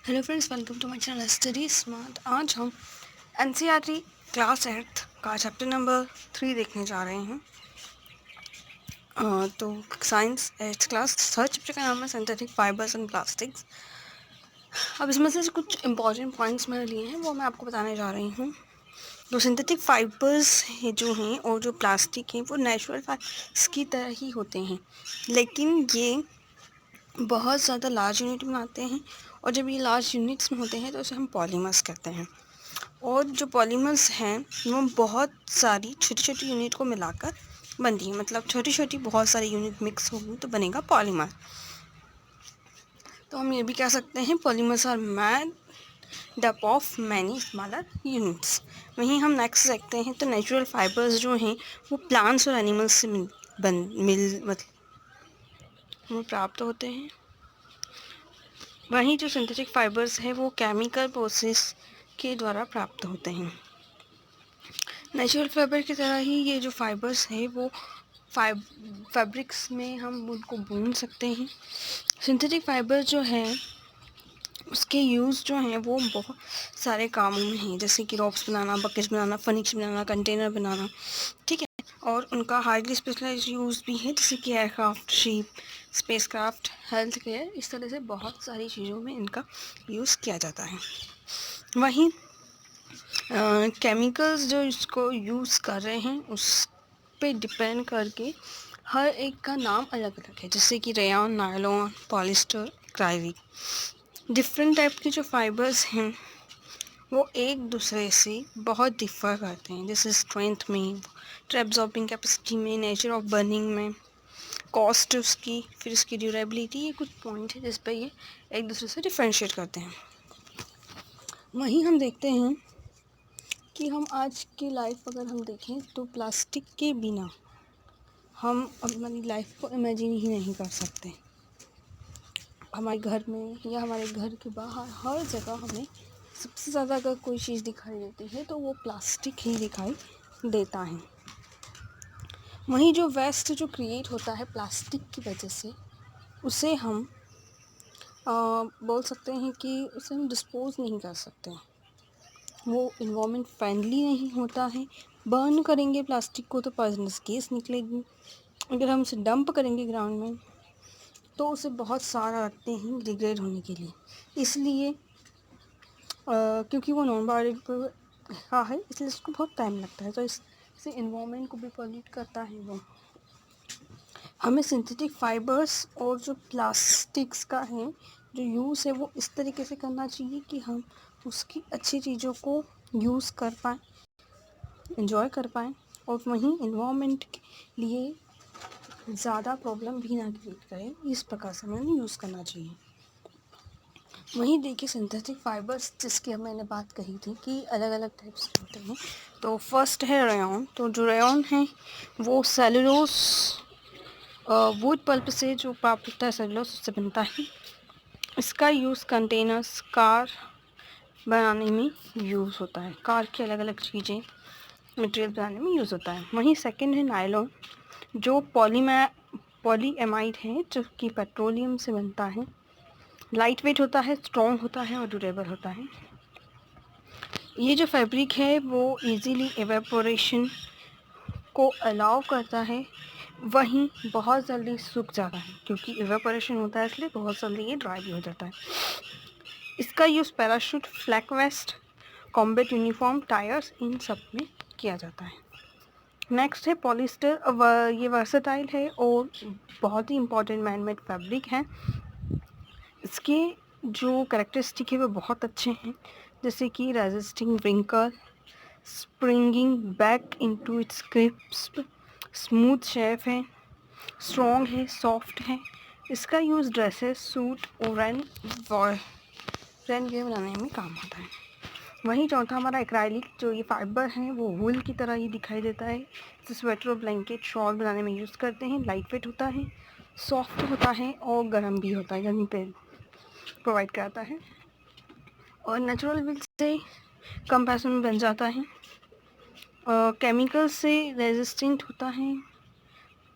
Hello friends, welcome to my channel study smart. आज हम NCERT class 8 का chapter number 3 देखने जा रहे हैं। तो साइंस 8 क्लास थर्ड चैप्टर का नाम है सिंथेटिक फाइबर्स एंड प्लास्टिक्स। अब इसमें से कुछ इंपॉर्टेंट पॉइंट्स मैंने लिए हैं, वो मैं आपको बताने जा रही हूँ। तो सिंथेटिक फाइबर्स जो हैं और जो प्लास्टिक हैं वो नेचुरल फाइबर्स की तरह ही होते हैं, लेकिन ये बहुत ज़्यादा लार्ज यूनिट में आते हैं। और जब ये लार्ज यूनिट्स में होते हैं तो उसे हम पॉलीमर्स कहते हैं। और जो पॉलीमर्स हैं वो बहुत सारी छोटी छोटी यूनिट को मिलाकर बनती है, मतलब छोटी छोटी बहुत सारी यूनिट मिक्स होगी तो बनेगा पॉलीमर। तो हम ये भी कह सकते हैं polymers are made up of many smaller units. वहीं हम नेक्स्ट देखते हैं तो नेचुरल फाइबर्स जो हैं वो प्लांट्स और एनिमल्स से मतलब वो प्राप्त होते हैं। वहीं जो सिंथेटिक फाइबर्स है वो केमिकल प्रोसेस के द्वारा प्राप्त होते हैं। नेचुरल फाइबर की तरह ही ये जो फाइबर्स है वो फैब्रिक्स में हम उनको बुन सकते हैं। सिंथेटिक फाइबर जो है उसके यूज़ जो हैं वो बहुत सारे कामों में हैं, जैसे कि रॉप्स बनाना, बकेट्स बनाना, फर्नीचर बनाना, कंटेनर बनाना, ठीक है। और उनका हाईली स्पेशलाइज्ड यूज़ भी है, जैसे कि aircraft, ship, spacecraft, health care, इस तरह से बहुत सारी चीज़ों में इनका यूज़ किया जाता है। वहीं केमिकल्स जो इसको यूज़ कर रहे हैं उस पे डिपेंड करके हर एक का नाम अलग अलग है, जैसे कि rayon, nylon, polyester, acrylic. Different type के जो फाइबर्स हैं वो एक दूसरे से बहुत डिफ़र करते हैं, जैसे स्ट्रेंथ में, वाटर एब्जॉर्बिंग कैपेसिटी में, नेचर ऑफ बर्निंग में, कॉस्ट उसकी, फिर इसकी ड्यूरेबिलिटी। ये कुछ पॉइंट है जिस पर ये एक दूसरे से डिफ्रेंशिएट करते हैं। वहीं हम देखते हैं कि हम आज की लाइफ अगर हम देखें तो प्लास्टिक के बिना हम अपनी लाइफ को इमेजिन ही नहीं कर सकते। हमारे घर में या हमारे घर के बाहर हर जगह हमें सबसे ज़्यादा अगर कोई चीज़ दिखाई देती है तो वो प्लास्टिक ही दिखाई देता है। वहीं जो वेस्ट जो क्रिएट होता है प्लास्टिक की वजह से, उसे हम बोल सकते हैं कि उसे हम डिस्पोज नहीं कर सकते। वो इन्वायरमेंट फ्रेंडली नहीं होता है। बर्न करेंगे प्लास्टिक को तो पॉइजनस गैस निकलेगी। अगर हम उसे डंप करेंगे ग्राउंड में तो उसे बहुत सारा रखते हैं डिग्रेड होने के लिए। इसलिए क्योंकि वो नॉन बायोडिग्रेडेबल का है इसलिए इसको बहुत टाइम लगता है, तो इससे इन्वायरमेंट को भी पॉल्यूट करता है वो। हमें सिंथेटिक फाइबर्स और जो प्लास्टिक्स का है जो यूज़ है वो इस तरीके से करना चाहिए कि हम उसकी अच्छी चीज़ों को यूज़ कर पाएँ, एंजॉय कर पाएँ, और वहीं इन्वायरमेंट के लिए ज़्यादा प्रॉब्लम भी ना क्रिएट करें। इस प्रकार से हमें यूज़ करना चाहिए। वहीं देखिए सिंथेटिक फाइबर्स जिसकी मैंने बात कही थी कि अलग अलग टाइप्स के होते हैं। तो फर्स्ट है रेयॉन। तो जो रेयॉन है वो सेलुलोज वुड पल्प से जो प्राप्त होता है, सेलुलोज उससे बनता है। इसका यूज़ कंटेनर्स, कार बनाने में यूज़ होता है। कार की अलग अलग चीज़ें मटेरियल बनाने में यूज़ होता है। वहीं सेकंड है नायलॉन जो पॉलीएमाइड है जो कि पेट्रोलियम से बनता है। लाइट वेट होता है, स्ट्रॉन्ग होता है और ड्यूरेबल होता है। ये जो फैब्रिक है वो इजीली एवेपोरेशन को अलाउ करता है, वहीं बहुत जल्दी सूख जाता है क्योंकि एवेपोरेशन होता है इसलिए बहुत जल्दी ये ड्राई भी हो जाता है। इसका use parachute, flak vest, combat uniform, tyres, इन सब में किया जाता है। नेक्स्ट है पॉलिस्टर। ये वर्सेटाइल है और बहुत ही इम्पॉर्टेंट मैनमेड फैब्रिक है। इसके जो कैरेक्टरिस्टिक है वो बहुत अच्छे हैं, जैसे कि resisting wrinkle, springing back into its crisp, smooth shape है, स्ट्रॉन्ग है, सॉफ्ट है। इसका यूज़ ड्रेसेस, सूट और रेन गेयर बनाने में काम आता है। वहीं चौथा हमारा एक्राइलिक। जो ये फाइबर है वो वूल की तरह ही दिखाई देता है। इसे स्वेटर और ब्लैंकेट, शॉल बनाने में यूज़ करते हैं। लाइट वेट होता है, सॉफ्ट होता है और गर्म भी होता है, गर्मी पे प्रोवाइड कराता है और नेचुरल विल से कम पैसों में बन जाता है। केमिकल से रेजिस्टेंट होता है,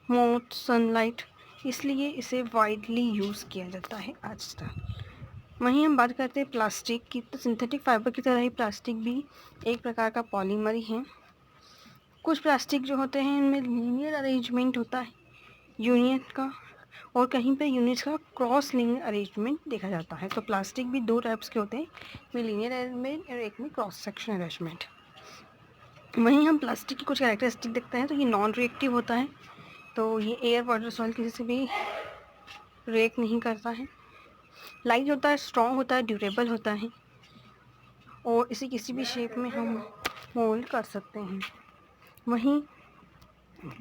मोट, सनलाइट, इसलिए इसे वाइडली यूज़ किया जाता है आज तक। वहीं हम बात करते हैं प्लास्टिक की, तो सिंथेटिक फाइबर की तरह ही प्लास्टिक भी एक प्रकार का पॉलीमर ही है। कुछ प्लास्टिक जो होते हैं इनमें लीनियर अरेंजमेंट होता है यूनियन का, और कहीं पे यूनिट्स का क्रॉस लिंक अरेंजमेंट देखा जाता है। तो प्लास्टिक भी दो टाइप्स के होते हैं, एक में लीनियर अरेंजमेंट और एक में क्रॉस सेक्शन अरेंजमेंट। वहीं हम प्लास्टिक की कुछ कैरेक्टरिस्टिक देखते हैं, तो ये नॉन रिएक्टिव होता है, तो ये एयर वाटर सॉइल किसी से भी रिएक्ट नहीं करता है। लाइट होता है, स्ट्रॉन्ग होता है, ड्यूरेबल होता है, और इसे किसी भी शेप में हम मोल्ड कर सकते हैं। वहीं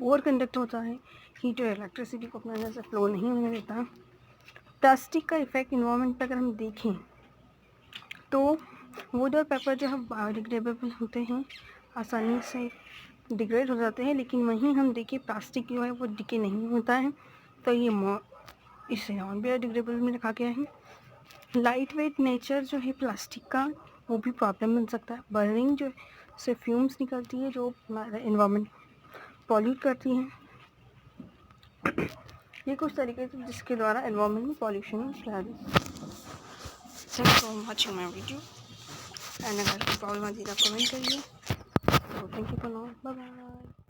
ओवर कंडक्ट होता है, हीट और इलेक्ट्रिसिटी को अपने अंदर से फ्लो नहीं होने देता। प्लास्टिक का इफेक्ट इन्वायरमेंट पर अगर हम देखें तो वुड और पेपर जो है बायोडिग्रेडेबल होते हैं, आसानी से डिग्रेड हो जाते हैं, लेकिन वहीं हम देखिए प्लास्टिक जो है वो डिके नहीं होता है, तो ये इसे नॉन बायोडिग्रेडेबल में रखा गया है। लाइट वेट नेचर जो है प्लास्टिक का वो भी प्रॉब्लम बन सकता है। बर्निंग जो से फ्यूम्स निकलती है जो हमारा इन्वायरमेंट पॉल्यूट करती हैं। ये कुछ तरीके थे जिसके द्वारा इन्वायरमेंट में पॉल्यूशन फैला है। Thanks for watching my video, and अगर कोई प्रॉब्लम आती है तो कमेंट करिए। Thank you for now, bye bye.